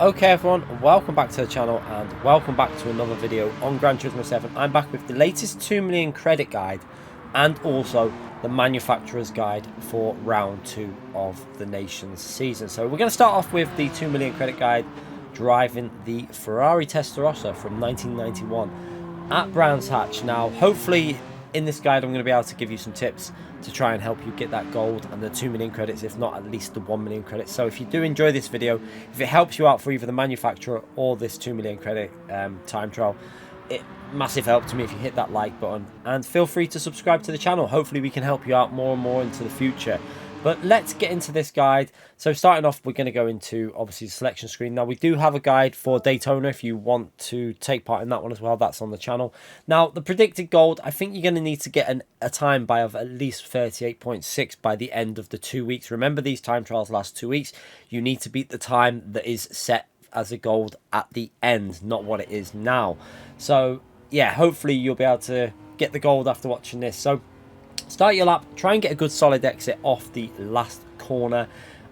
Okay everyone, welcome back to the channel and welcome back to another video on Gran Turismo 7. I'm back with the latest 2 million credit guide and also the manufacturer's guide for round 2 of the Nations season. So we're going to start off with the 2 million credit guide driving the Ferrari Testarossa from 1991 at Brands Hatch. Now hopefully in this guide I'm going to be able to give you some tips to try and help you get that gold and the 2 million credits, if not at least the 1 million credits. So if you do enjoy this video, if it helps you out for either the manufacturer or this 2 million credit time trial, it massive help to me if you hit that like button, and feel free to subscribe to the channel. Hopefully we can help you out more and more into the future. But let's get into this guide. So starting off, we're going to go into obviously the selection screen. Now we do have a guide for Daytona if you want to take part in that one as well. That's on the channel. Now the predicted gold, I think you're going to need to get a time by of at least 38.6 by the end of the 2 weeks. Remember, these time trials last 2 weeks. You need to beat the time that is set as a gold at the end, not what it is now. So yeah, hopefully you'll be able to get the gold after watching this. So start your lap, try and get a good solid exit off the last corner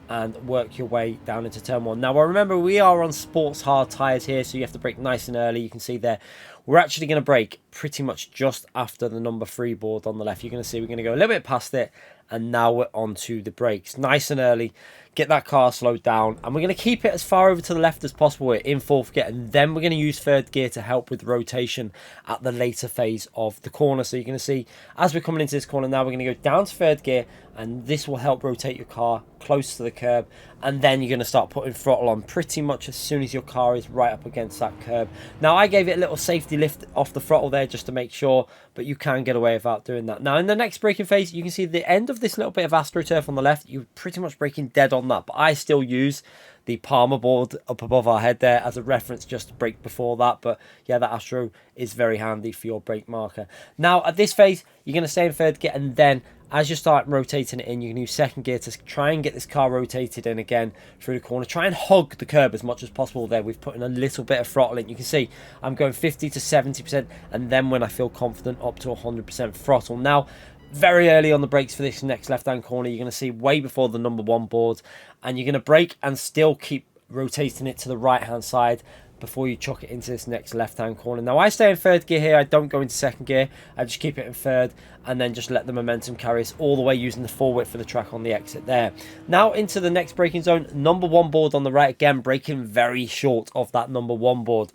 and work your way down into turn 1. Now remember, we are on sports hard tyres here, so you have to brake nice and early. You can see there, we're actually going to brake pretty much just after the number 3 board on the left. You're going to see we're going to go a little bit past it, and now we're onto the brakes nice and early. Get that car slowed down, and we're going to keep it as far over to the left as possible. We're in 4th gear, and then we're going to use 3rd gear to help with rotation at the later phase of the corner. So you're going to see as we're coming into this corner now, we're going to go down to 3rd gear, and this will help rotate your car close to the curb, and then you're going to start putting throttle on pretty much as soon as your car is right up against that curb. Now I gave it a little safety lift off the throttle there just to make sure, but you can get away without doing that. Now in the next braking phase, you can see the end of this little bit of AstroTurf on the left. You're pretty much braking dead on that, but I still use the Palmer board up above our head there as a reference just to brake before that. But yeah, that Astro is very handy for your brake marker. Now at this phase, you're going to stay in 3rd gear, and then as you start rotating it in, you can use 2nd gear to try and get this car rotated in again through the corner. Try and hug the curb as much as possible there. We've put in a little bit of throttle in. You can see I'm going 50 to 70%, and then when I feel confident, up to 100% throttle. Now, very early on the brakes for this next left-hand corner, you're going to see way before the number 1 board, and you're going to brake and still keep rotating it to the right-hand side before you chuck it into this next left-hand corner. Now I stay in 3rd gear here. I don't go into 2nd gear. I just keep it in 3rd, and then just let the momentum carry us all the way using the full width for the track on the exit there. Now into the next braking zone, number 1 board on the right. Again, braking very short of that number 1 board.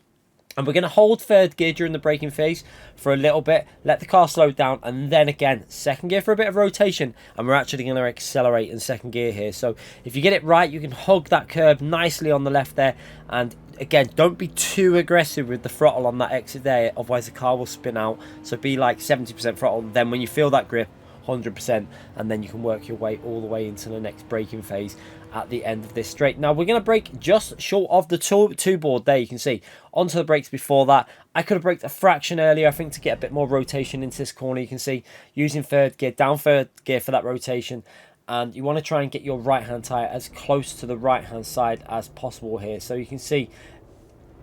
And we're going to hold 3rd gear during the braking phase for a little bit, let the car slow down, and then again 2nd gear for a bit of rotation, and we're actually going to accelerate in 2nd gear here. So if you get it right, you can hug that curb nicely on the left there, and again, don't be too aggressive with the throttle on that exit there, otherwise the car will spin out. So be like 70% throttle, then when you feel that grip, 100%, and then you can work your way all the way into the next braking phase at the end of this straight. Now we're going to brake just short of the two board there. You can see onto the brakes before that. I could have braked a fraction earlier, I think, to get a bit more rotation into this corner. You can see using 3rd gear, down 3rd gear for that rotation, and you want to try and get your right hand tyre as close to the right hand side as possible here. So you can see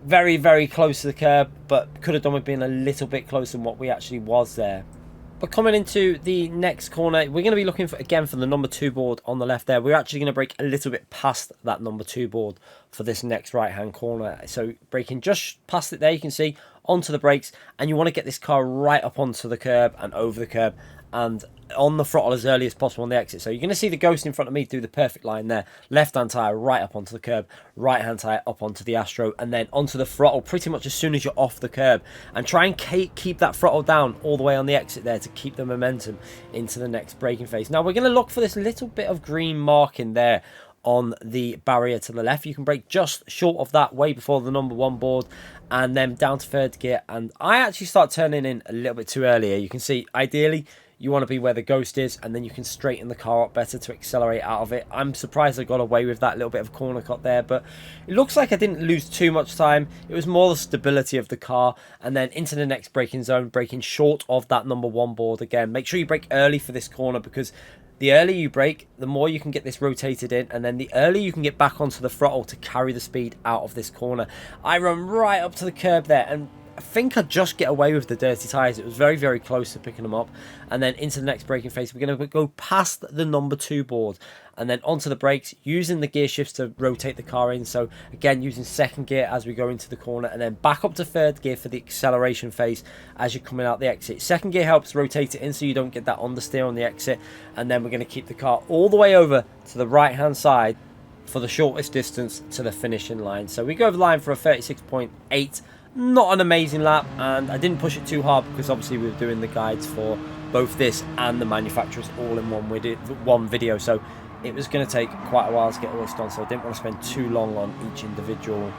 very, very close to the curb, but could have done with being a little bit closer than what we actually was there. But coming into the next corner, we're going to be looking for, again, for the number 2 board on the left there. We're actually going to brake a little bit past that number 2 board for this next right-hand corner. So braking just past it there, you can see, onto the brakes. And you want to get this car right up onto the curb and over the curb and on the throttle as early as possible on the exit. So you're going to see the Ghost in front of me do the perfect line there. Left-hand tyre right up onto the curb, right-hand tyre up onto the Astro, and then onto the throttle pretty much as soon as you're off the curb. And try and keep that throttle down all the way on the exit there to keep the momentum into the next braking phase. Now we're going to look for this little bit of green marking there on the barrier to the left. You can brake just short of that, way before the number 1 board, and then down to 3rd gear. And I actually start turning in a little bit too early here. You can see, ideally, you want to be where the Ghost is, and then you can straighten the car up better to accelerate out of it. I'm surprised I got away with that little bit of corner cut there, but it looks like I didn't lose too much time. It was more the stability of the car, and then into the next braking zone, braking short of that number 1 board again. Make sure you brake early for this corner, because the earlier you brake, the more you can get this rotated in, and then the earlier you can get back onto the throttle to carry the speed out of this corner. I run right up to the curb there, and I think I just get away with the dirty tyres. It was very, very close to picking them up. And then into the next braking phase, we're going to go past the number 2 board and then onto the brakes, using the gear shifts to rotate the car in. So again, using second gear as we go into the corner, and then back up to third gear for the acceleration phase as you're coming out the exit. Second gear helps rotate it in so you don't get that understeer on the exit. And then we're going to keep the car all the way over to the right hand side for the shortest distance to the finishing line. So we go over the line for a 36.8. Not an amazing lap, and I didn't push it too hard because obviously we were doing the guides for both this and the manufacturers all in one video, so it was going to take quite a while to get all this done, so I didn't want to spend too long on each individual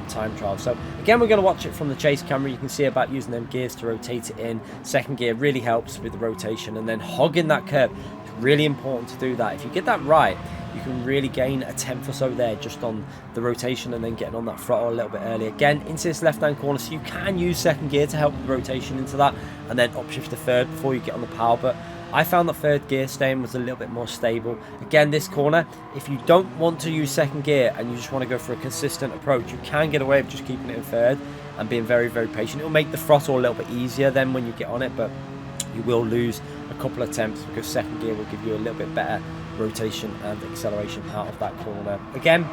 time trial. So again, we're going to watch it from the chase camera. You can see about using them gears to rotate it in. Second gear really helps with the rotation, and then hogging that curb. It's really important to do that. If you get that right, you can really gain a tenth or so there just on the rotation, and then getting on that throttle a little bit early. Again, into this left hand corner, so you can use second gear to help with the rotation into that, and then upshift to third before you get on the power. But I found that third gear staying was a little bit more stable. Again, this corner, if you don't want to use second gear and you just want to go for a consistent approach, you can get away with just keeping it in third and being very, very patient. It'll make the throttle a little bit easier then when you get on it, but you will lose a couple of attempts because second gear will give you a little bit better rotation and acceleration out of that corner. Again,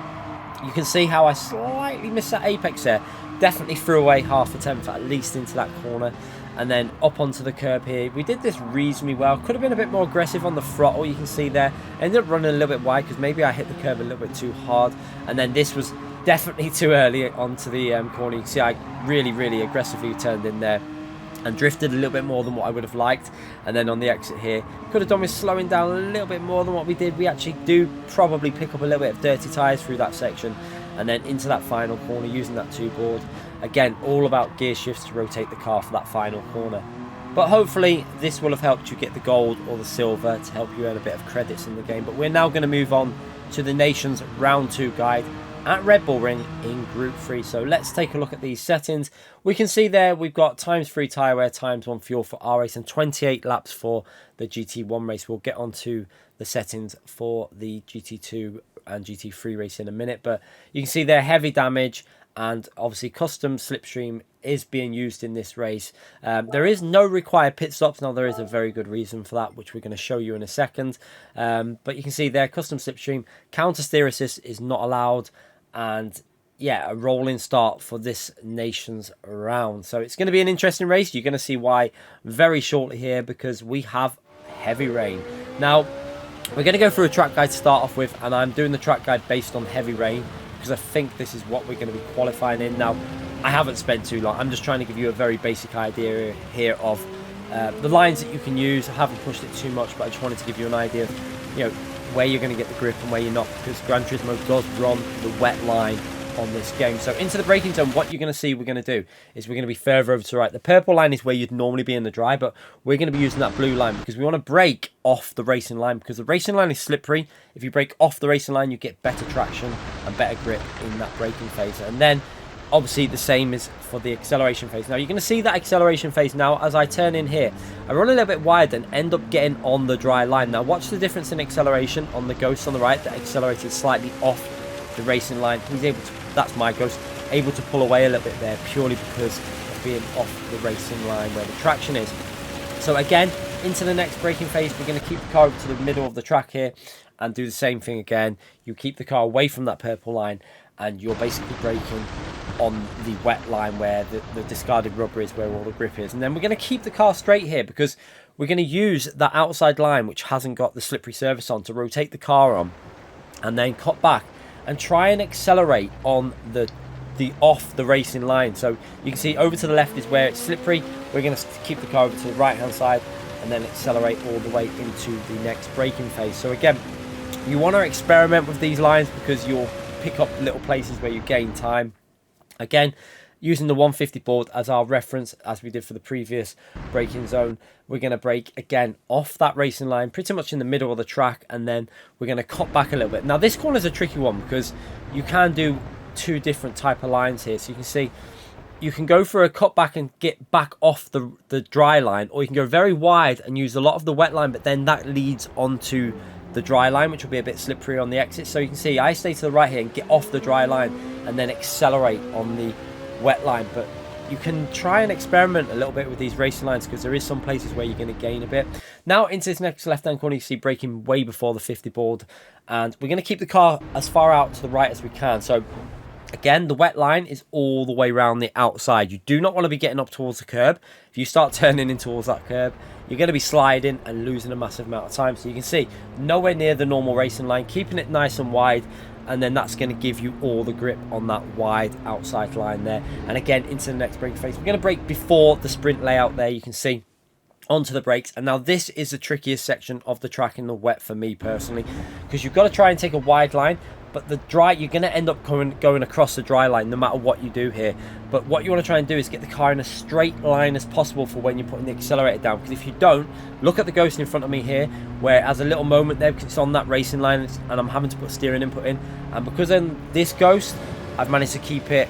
you can see how I slightly missed that apex there. Definitely threw away half a tenth at least into that corner, and then up onto the curb here. We did this reasonably well. Could have been a bit more aggressive on the throttle. You can see there, ended up running a little bit wide because maybe I hit the curb a little bit too hard, and then this was definitely too early onto the corner. You can see I really aggressively turned in there and drifted a little bit more than what I would have liked. And then on the exit here, could have done with slowing down a little bit more than what we did. We actually do probably pick up a little bit of dirty tyres through that section, and then into that final corner using that 2 board. Again, all about gear shifts to rotate the car for that final corner. But hopefully this will have helped you get the gold or the silver to help you earn a bit of credits in the game. But we're now going to move on to the Nations Round 2 guide at Red Bull Ring in Group 3. So let's take a look at these settings. We can see there we've got ×3 tyre wear, ×1 fuel for our race, and 28 laps for the GT1 race. We'll get onto the settings for the GT2 and GT3 race in a minute, but you can see there heavy damage, and obviously custom slipstream is being used in this race. There is no required pit stops. Now there is a very good reason for that, which we're going to show you in a second, but you can see there custom slipstream, counter steer assist is not allowed, and yeah, a rolling start for this Nations round. So it's going to be an interesting race. You're going to see why very shortly here, because we have heavy rain. Now we're going to go through a track guide to start off with, and I'm doing the track guide based on heavy rain because I think this is what we're going to be qualifying in. Now I haven't spent too long. I'm just trying to give you a very basic idea here of the lines that you can use. I haven't pushed it too much, but I just wanted to give you an idea of, you know, where you're going to get the grip and where you're not, because Gran Turismo does run the wet line on this game. So into the braking zone, what you're going to see we're going to do is we're going to be further over to the right. The purple line is where you'd normally be in the dry, but we're going to be using that blue line because we want to brake off the racing line, because the racing line is slippery. If you brake off the racing line, you get better traction and better grip in that braking phase. And then obviously the same is for the acceleration phase. Now you're going to see that acceleration phase now as I turn in here. I run a little bit wide and end up getting on the dry line. Now watch the difference in acceleration on the Ghost on the right that accelerated slightly off the racing line. He's able to, that's my Ghost, able to pull away a little bit there purely because of being off the racing line where the traction is. So again, into the next braking phase, we're going to keep the car up to the middle of the track here and do the same thing again. You keep the car away from that purple line and you're basically braking on the wet line where the discarded rubber is, where all the grip is. And then we're going to keep the car straight here because we're going to use that outside line which hasn't got the slippery surface on to rotate the car on, and then cut back and try and accelerate on the off the racing line. So you can see over to the left is where it's slippery. We're going to keep the car over to the right hand side and then accelerate all the way into the next braking phase. So again, you want to experiment with these lines because you'll pick up little places where you gain time. Again, using the 150 board as our reference, as we did for the previous braking zone, we're going to brake again off that racing line, pretty much in the middle of the track, and then we're going to cut back a little bit. Now this corner is a tricky one because you can do two different type of lines here. So you can see you can go for a cut back and get back off the dry line, or you can go very wide and use a lot of the wet line, but then that leads onto the dry line, which will be a bit slippery on the exit. So you can see I stay to the right here and get off the dry line and then accelerate on the wet line. But you can try and experiment a little bit with these racing lines, because there is some places where you're going to gain a bit. Now into this next left-hand corner, you see braking way before the 50 board, and we're going to keep the car as far out to the right as we can. So again, the wet line is all the way around the outside. You do not want to be getting up towards the curb. If you start turning in towards that curb, you're going to be sliding and losing a massive amount of time. So you can see nowhere near the normal racing line, keeping it nice and wide, and then that's going to give you all the grip on that wide outside line there. And again, into the next brake phase, we're going to brake before the sprint layout there, you can see, onto the brakes. And now this is the trickiest section of the track in the wet for me personally, because you've got to try and take a wide line, but the dry, you're going to end up going across the dry line no matter what you do here. But what you want to try and do is get the car in a straight line as possible for when you're putting the accelerator down, because if you don't, look at the Ghost in front of me here, where as a little moment there, because it's on that racing line, and I'm having to put steering input in, and because in this Ghost I've managed to keep it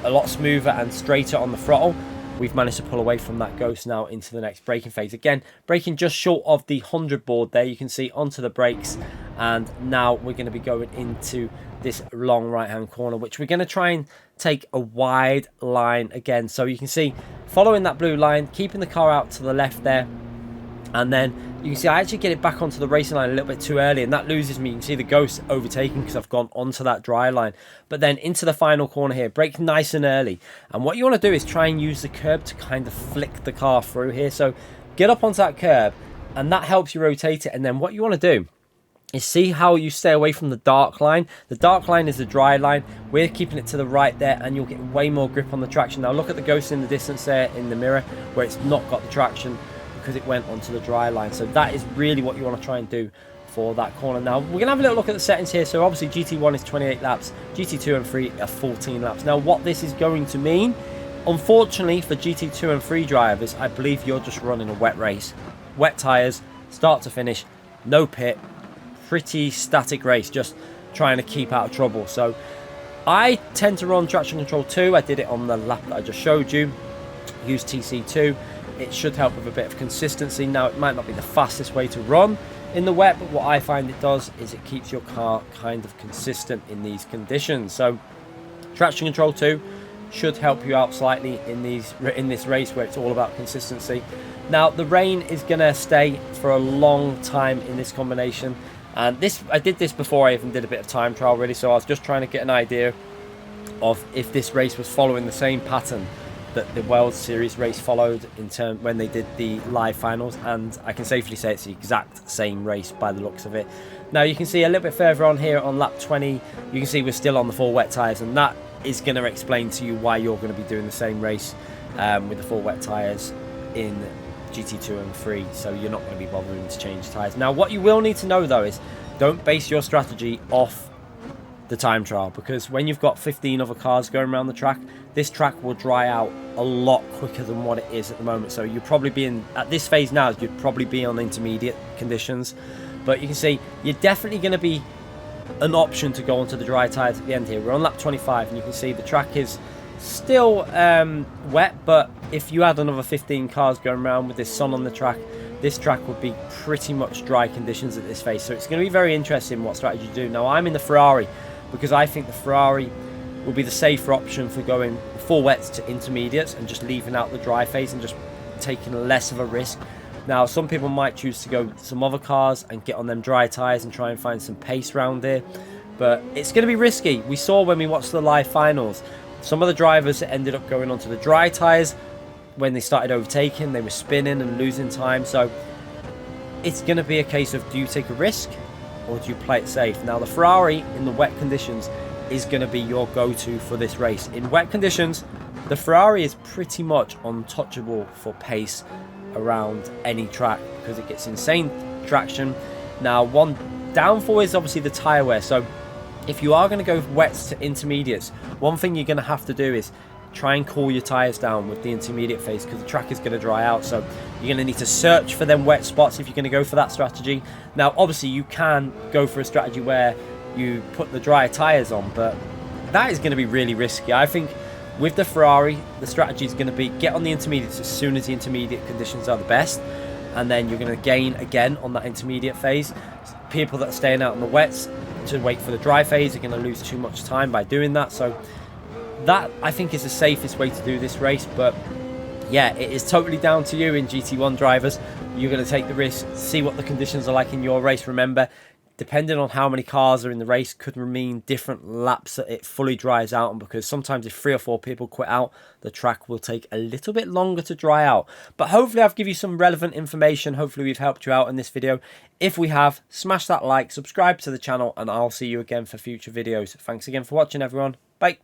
a lot smoother and straighter on the throttle, we've managed to pull away from that Ghost now into the next braking phase. Again, braking just short of the 100 board there, you can see, onto the brakes. And now we're going to be going into this long right hand corner, which we're going to try and take a wide line again. So you can see, following that blue line, keeping the car out to the left there, and then you can see I actually get it back onto the racing line a little bit too early, and that loses me. You can see the Ghost overtaking because I've gone onto that dry line. But then into the final corner here, brake nice and early, and what you want to do is try and use the curb to kind of flick the car through here. So get up onto that curb, and that helps you rotate it. And then what you want to do is see how you stay away from the dark line. The dark line is the dry line. We're keeping it to the right there, and you'll get way more grip on the traction. Now look at the Ghost in the distance there in the mirror, where it's not got the traction because it went onto the dry line. So that is really what you want to try and do for that corner. Now we're going to have a little look at the settings here. So obviously GT1 is 28 laps, GT2 and 3 are 14 laps. Now what this is going to mean, unfortunately for GT2 and 3 drivers, I believe you're just running a wet race. Wet tyres, start to finish, no pit, pretty static race, just trying to keep out of trouble. So I tend to run traction control 2. I did it on the lap that I just showed you. Use TC2. It should help with a bit of consistency. Now it might not be the fastest way to run in the wet, but what I find it does is it keeps your car kind of consistent in these conditions. So traction control 2 should help you out slightly in this race where it's all about consistency. Now the rain is going to stay for a long time in this combination. And I did this before I even did a bit of time trial really, so I was just trying to get an idea of if this race was following the same pattern that the World Series race followed when they did the live finals, and I can safely say it's the exact same race by the looks of it. Now you can see a little bit further on here on lap 20, you can see we're still on the full wet tyres, and that is going to explain to you why you're going to be doing the same race with the full wet tyres in GT2 and 3, so you're not going to be bothering to change tyres. Now what you will need to know though is, don't base your strategy off the time trial, because when you've got 15 other cars going around the track, this track will dry out a lot quicker than what it is at the moment. So you'd probably be in, at this phase now, you'd probably be on intermediate conditions, but you can see you're definitely going to be an option to go onto the dry tyres at the end here. We're on lap 25 and you can see the track is still wet, but if you had another 15 cars going around with this sun on the track, this track would be pretty much dry conditions at this phase. So it's going to be very interesting what strategy you do. Now I'm in the Ferrari because I think the Ferrari will be the safer option for going full wets to intermediates and just leaving out the dry phase and just taking less of a risk. Now some people might choose to go some other cars and get on them dry tyres and try and find some pace around here, but it's going to be risky. We saw when we watched the live finals, some of the drivers ended up going onto the dry tyres. When they started overtaking, they were spinning and losing time. So it's going to be a case of, do you take a risk or do you play it safe? Now the Ferrari in the wet conditions is going to be your go-to for this race. In wet conditions, the Ferrari is pretty much untouchable for pace around any track because it gets insane traction. Now one downfall is obviously the tyre wear. So if you are going to go wets to intermediates, one thing you're going to have to do is try and cool your tyres down with the intermediate phase because the track is going to dry out. So you're going to need to search for them wet spots if you're going to go for that strategy. Now obviously you can go for a strategy where you put the dry tyres on, but that is going to be really risky. I think with the Ferrari, the strategy is going to be get on the intermediates as soon as the intermediate conditions are the best, and then you're going to gain again on that intermediate phase. People that are staying out in the wets to wait for the dry phase are going to lose too much time by doing that. So that I think is the safest way to do this race. But yeah, it is totally down to you in GT1 drivers. You're going to take the risk, see what the conditions are like in your race. Remember, depending on how many cars are in the race could mean different laps that it fully dries out on, because sometimes if 3 or 4 people quit out, the track will take a little bit longer to dry out. But hopefully I've given you some relevant information. Hopefully we've helped you out in this video. If we have, smash that like, subscribe to the channel, and I'll see you again for future videos. Thanks again for watching, everyone. Bye.